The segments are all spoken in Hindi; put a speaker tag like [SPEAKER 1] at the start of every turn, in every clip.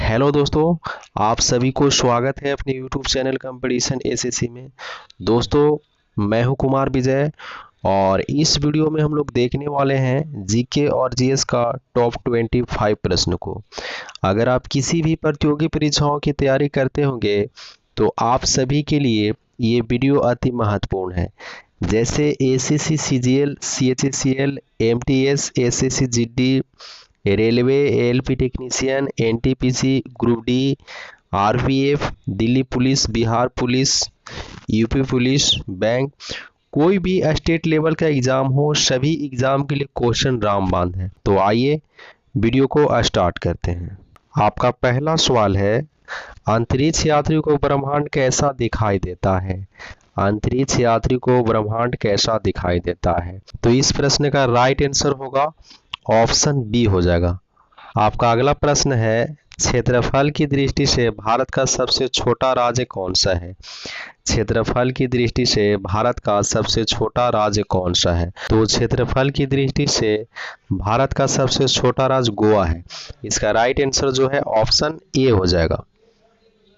[SPEAKER 1] हेलो दोस्तों, आप सभी को स्वागत है अपने यूट्यूब चैनल कंपटीशन एसएससी में। दोस्तों, मैं हूं कुमार विजय और इस वीडियो में हम लोग देखने वाले हैं जीके और जीएस का टॉप 25 प्रश्न को। अगर आप किसी भी प्रतियोगी परीक्षाओं की तैयारी करते होंगे तो आप सभी के लिए ये वीडियो अति महत्वपूर्ण है। जैसे ACC, CGL, CHSCL, MTS, SSC GD, railway, ALP technician, NTPC, group D, RPF, Delhi police, Bihar police, UP police, bank, कोई भी स्टेट लेवल का एग्जाम हो, सभी एग्जाम के लिए क्वेश्चन रामबाण है। तो आइए वीडियो को स्टार्ट करते हैं। आपका पहला सवाल है, अंतरिक्ष यात्री को ब्रह्मांड कैसा दिखाई देता है? अंतरिक्ष यात्री को ब्रह्मांड कैसा दिखाई देता है? तो इस प्रश्न का राइट आंसर होगा ऑप्शन बी हो जाएगा। आपका अगला प्रश्न है, क्षेत्रफल की दृष्टि से भारत का सबसे छोटा राज्य कौन सा है? क्षेत्रफल की दृष्टि से भारत का सबसे छोटा राज्य कौन सा है? तो क्षेत्रफल की दृष्टि से भारत का सबसे छोटा राज्य गोवा है। इसका राइट आंसर जो है ऑप्शन ए हो जाएगा।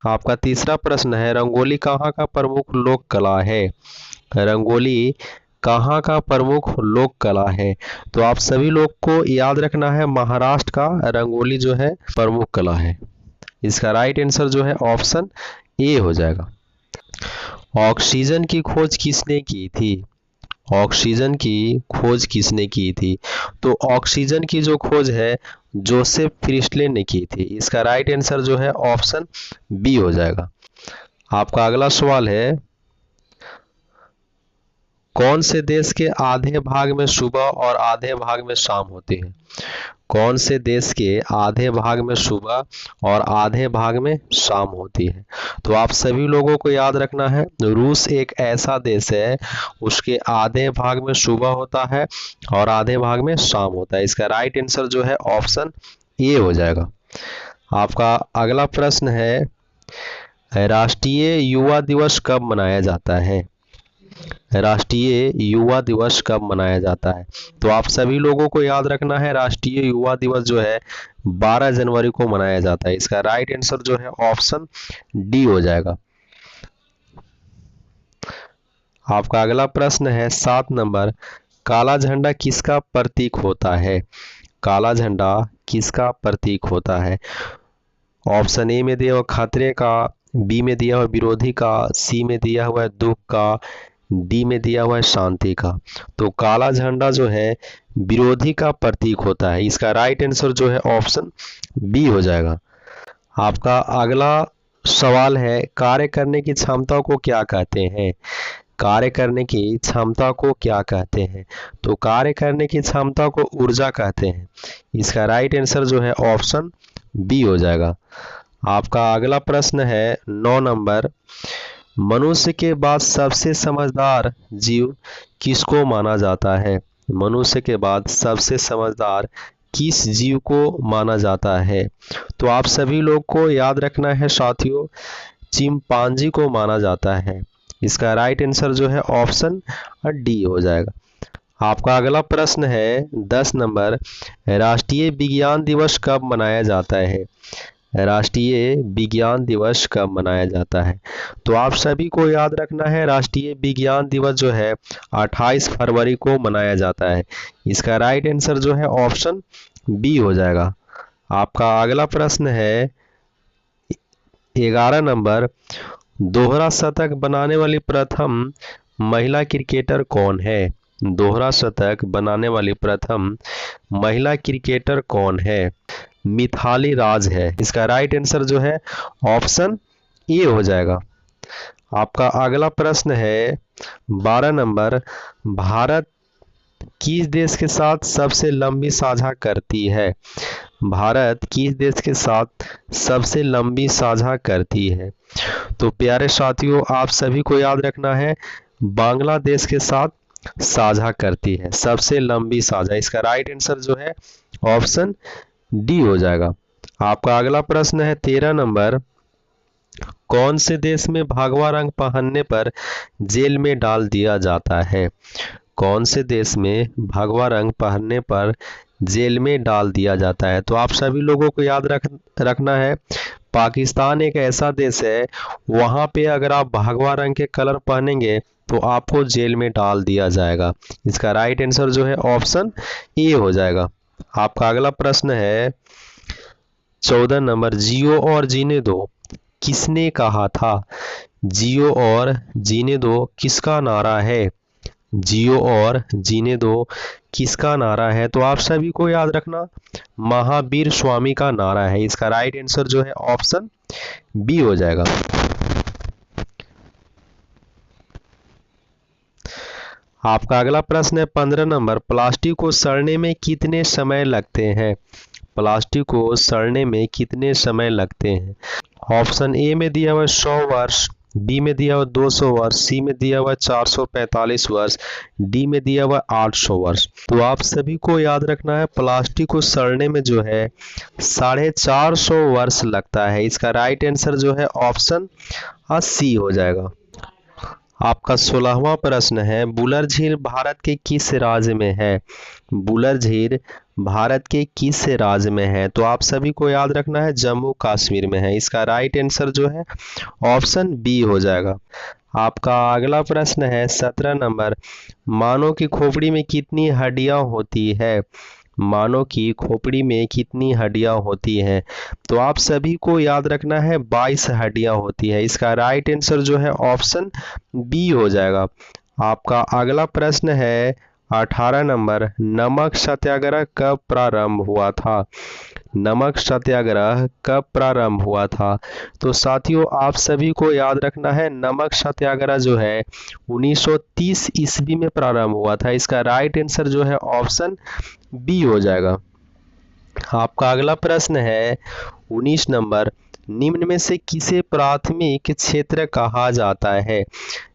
[SPEAKER 1] आपका तीसरा प्रश्न है, रंगोली कहाँ का प्रमुख लोक कला है? रंगोली कहाँ का प्रमुख लोक कला है? तो आप सभी लोग को याद रखना है, महाराष्ट्र का रंगोली जो है प्रमुख कला है। इसका राइट आंसर जो है ऑप्शन ए हो जाएगा। ऑक्सीजन की खोज किसने की थी? ऑक्सीजन की खोज किसने की थी? तो ऑक्सीजन की जो खोज है जोसेफ प्रिस्टले ने की थी। इसका राइट आंसर जो है ऑप्शन बी हो जाएगा। आपका अगला सवाल है, कौन से देश के आधे भाग में सुबह और आधे भाग में शाम होती है? कौन से देश के आधे भाग में सुबह और आधे भाग में शाम होती है? तो आप सभी लोगों को याद रखना है, रूस एक ऐसा देश है, उसके आधे भाग में सुबह होता है और आधे भाग में शाम होता है। इसका राइट आंसर जो है ऑप्शन ए हो जाएगा। आपका अगला प्रश्न है, राष्ट्रीय युवा दिवस कब मनाया जाता है? राष्ट्रीय युवा दिवस कब मनाया जाता है? तो आप सभी लोगों को याद रखना है, राष्ट्रीय युवा दिवस जो है 12 जनवरी को मनाया जाता है। इसका राइट आंसर जो है ऑप्शन डी हो जाएगा। आपका अगला प्रश्न है 7 नंबर, काला झंडा किसका प्रतीक होता है? काला झंडा किसका प्रतीक होता है? ऑप्शन ए में दिया हुआ खतरे का, बी में दिया हुआ विरोधी का, सी में दिया हुआ है दुख का, डी में दिया हुआ है शांति का। तो काला झंडा जो है विरोधी का प्रतीक होता है। इसका राइट आंसर जो है ऑप्शन बी हो जाएगा। आपका अगला सवाल है, कार्य करने की क्षमता को क्या कहते हैं? कार्य करने की क्षमता को क्या कहते हैं? तो कार्य करने की क्षमता को ऊर्जा कहते हैं। इसका राइट आंसर जो है ऑप्शन बी हो जाएगा। आपका अगला प्रश्न है 9 नंबर, मनुष्य के बाद सबसे समझदार जीव किसको माना जाता है? मनुष्य के बाद सबसे समझदार किस जीव को माना जाता है? तो आप सभी लोग को याद रखना है साथियों, चिंपांजी को माना जाता है। इसका राइट आंसर जो है ऑप्शन डी हो जाएगा। आपका अगला प्रश्न है 10 नंबर, राष्ट्रीय विज्ञान दिवस कब मनाया जाता है? राष्ट्रीय विज्ञान दिवस कब मनाया जाता है? तो आप सभी को याद रखना है, राष्ट्रीय विज्ञान दिवस जो है 28 फरवरी को मनाया जाता है। इसका राइट आंसर जो है ऑप्शन बी हो जाएगा। आपका अगला प्रश्न है 11 नंबर, दोहरा शतक बनाने वाली प्रथम महिला क्रिकेटर कौन है? दोहरा शतक बनाने वाली प्रथम महिला क्रिकेटर कौन है? मिथाली राज है। इसका राइट आंसर जो है ऑप्शन ए हो जाएगा। आपका अगला प्रश्न है 12 नंबर, भारत किस देश के साथ सबसे लंबी साझा करती है? भारत किस देश के साथ सबसे लंबी साझा करती है? तो प्यारे साथियों, आप सभी को याद रखना है, बांग्लादेश के साथ साझा करती है सबसे लंबी साझा। इसका राइट आंसर जो है ऑप्शन डी हो जाएगा। आपका अगला प्रश्न है 13 नंबर, कौन से देश में भगवा रंग पहनने पर जेल में डाल दिया जाता है? कौन से देश में भगवा रंग पहनने पर जेल में डाल दिया जाता है। तो आप सभी लोगों को याद रखना है, पाकिस्तान एक ऐसा देश है, वहाँ पे अगर आप भगवा रंग के कलर पहनेंगे तो आपको जेल में डाल दिया जाएगा। इसका राइट आंसर जो है ऑप्शन ए हो जाएगा। आपका अगला प्रश्न है 14 नंबर, जियो और जीने दो किसने कहा था? जियो और जीने दो किसका नारा है? जियो और जीने दो किसका नारा है? तो आप सभी को याद रखना, महावीर स्वामी का नारा है। इसका राइट आंसर जो है ऑप्शन बी हो जाएगा। आपका अगला प्रश्न है 15 नंबर, प्लास्टिक को सड़ने में कितने समय लगते हैं? प्लास्टिक को सड़ने में कितने समय लगते हैं? ऑप्शन ए में दिया हुआ 100 वर्ष, बी में दिया हुआ 200 वर्ष, सी में दिया हुआ 445 वर्ष, डी में दिया हुआ 800 वर्ष। तो आप सभी को याद रखना है, प्लास्टिक को सड़ने में जो है 450 वर्ष लगता है। इसका राइट आंसर जो है ऑप्शन सी हो जाएगा। आपका 16वां प्रश्न है, बुलर झील भारत के किस राज्य में है? बुलर झील भारत के किस राज्य में है? तो आप सभी को याद रखना है, जम्मू कश्मीर में है। इसका राइट आंसर जो है ऑप्शन बी हो जाएगा। आपका अगला प्रश्न है 17 नंबर, मानव की खोपड़ी में कितनी हड्डियां होती है? मानव की खोपड़ी में कितनी हड्डियां होती हैं? तो आप सभी को याद रखना है 22 हड्डियां होती है। इसका राइट आंसर जो है ऑप्शन बी हो जाएगा। आपका अगला प्रश्न है 18 नंबर, नमक सत्याग्रह कब प्रारंभ हुआ था? नमक सत्याग्रह कब प्रारंभ हुआ था? तो साथियों आप सभी को याद रखना है, नमक सत्याग्रह जो है 1930 ईस्वी में प्रारंभ हुआ था। इसका राइट आंसर जो है ऑप्शन बी हो जाएगा। आपका अगला प्रश्न है 19 नंबर, निम्न में से किसे प्राथमिक क्षेत्र कहा जाता है?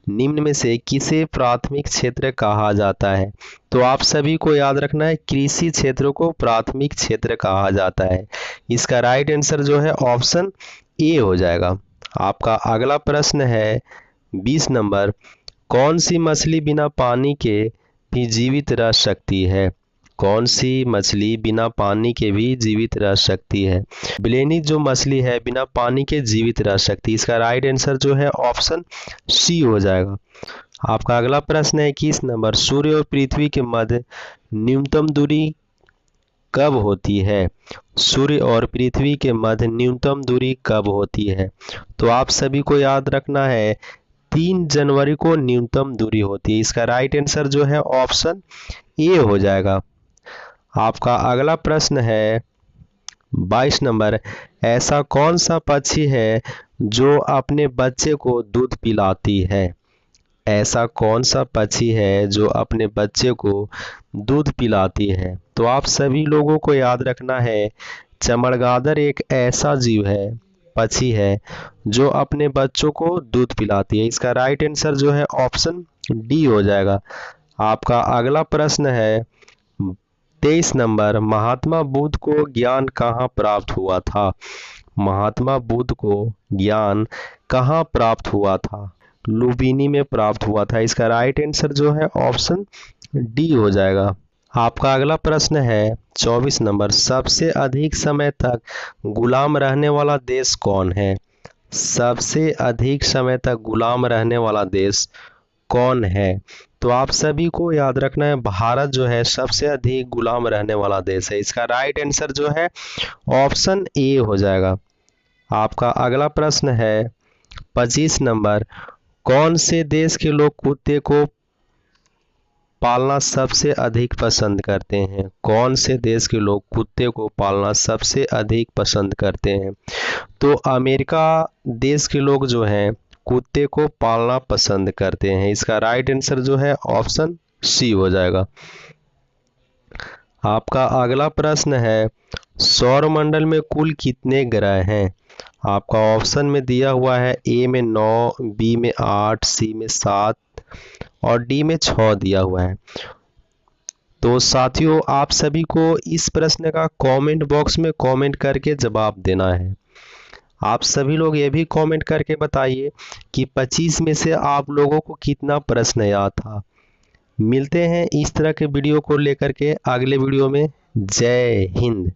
[SPEAKER 1] निम्न में से किसे प्राथमिक क्षेत्र कहा जाता है? तो आप सभी को याद रखना है, कृषि क्षेत्र को प्राथमिक क्षेत्र कहा जाता है। इसका राइट आंसर जो है ऑप्शन ए हो जाएगा। आपका अगला प्रश्न है 20 नंबर, कौन सी मछली बिना पानी के भी जीवित रह सकती है? कौन सी मछली बिना पानी के भी जीवित रह सकती है? ब्लेनी जो मछली है बिना पानी के जीवित रह सकती है। इसका राइट आंसर जो है ऑप्शन सी हो जाएगा। आपका अगला प्रश्न है 21 नंबर, सूर्य और पृथ्वी के मध्य न्यूनतम दूरी कब होती है? सूर्य और पृथ्वी के मध्य न्यूनतम दूरी कब होती है? तो आप सभी को याद रखना है, 3 जनवरी को न्यूनतम दूरी होती है। इसका राइट आंसर जो है ऑप्शन ए हो जाएगा। आपका अगला प्रश्न है 22 नंबर, ऐसा कौन सा पक्षी है जो अपने बच्चे को दूध पिलाती है? ऐसा कौन सा पक्षी है जो अपने बच्चे को दूध पिलाती है? तो आप सभी लोगों को याद रखना है, चमगादड़ एक ऐसा जीव है, पक्षी है जो अपने बच्चों को दूध पिलाती है। इसका राइट आंसर जो है ऑप्शन डी हो जाएगा। आपका अगला प्रश्न है 23 नंबर, महात्मा बुद्ध को ज्ञान कहाँ प्राप्त हुआ था? महात्मा बुद्ध को ज्ञान कहाँ प्राप्त हुआ था? लुम्बिनी में प्राप्त हुआ था। इसका राइट आंसर जो है ऑप्शन डी हो जाएगा। आपका अगला प्रश्न है 24 नंबर, सबसे अधिक समय तक गुलाम रहने वाला देश कौन है? सबसे अधिक समय तक गुलाम रहने वाला देश कौन है? तो आप सभी को याद रखना है, भारत जो है सबसे अधिक गुलाम रहने वाला देश है। इसका राइट आंसर जो है ऑप्शन ए हो जाएगा। आपका अगला प्रश्न है 25 नंबर, कौन से देश के लोग कुत्ते को पालना सबसे अधिक पसंद करते हैं? कौन से देश के लोग कुत्ते को पालना सबसे अधिक पसंद करते हैं? तो अमेरिका देश के लोग जो हैं कुत्ते को पालना पसंद करते हैं। इसका राइट आंसर जो है ऑप्शन सी हो जाएगा। आपका अगला प्रश्न है, सौरमंडल में कुल कितने ग्रह हैं? आपका ऑप्शन में दिया हुआ है, ए में 9, बी में 8, सी में 7 और डी में 6 दिया हुआ है। तो साथियों आप सभी को इस प्रश्न का कमेंट बॉक्स में कमेंट करके जवाब देना है। आप सभी लोग ये भी कमेंट करके बताइए कि 25 में से आप लोगों को कितना प्रश्न याद था। मिलते हैं इस तरह के वीडियो को लेकर के अगले वीडियो में। जय हिंद।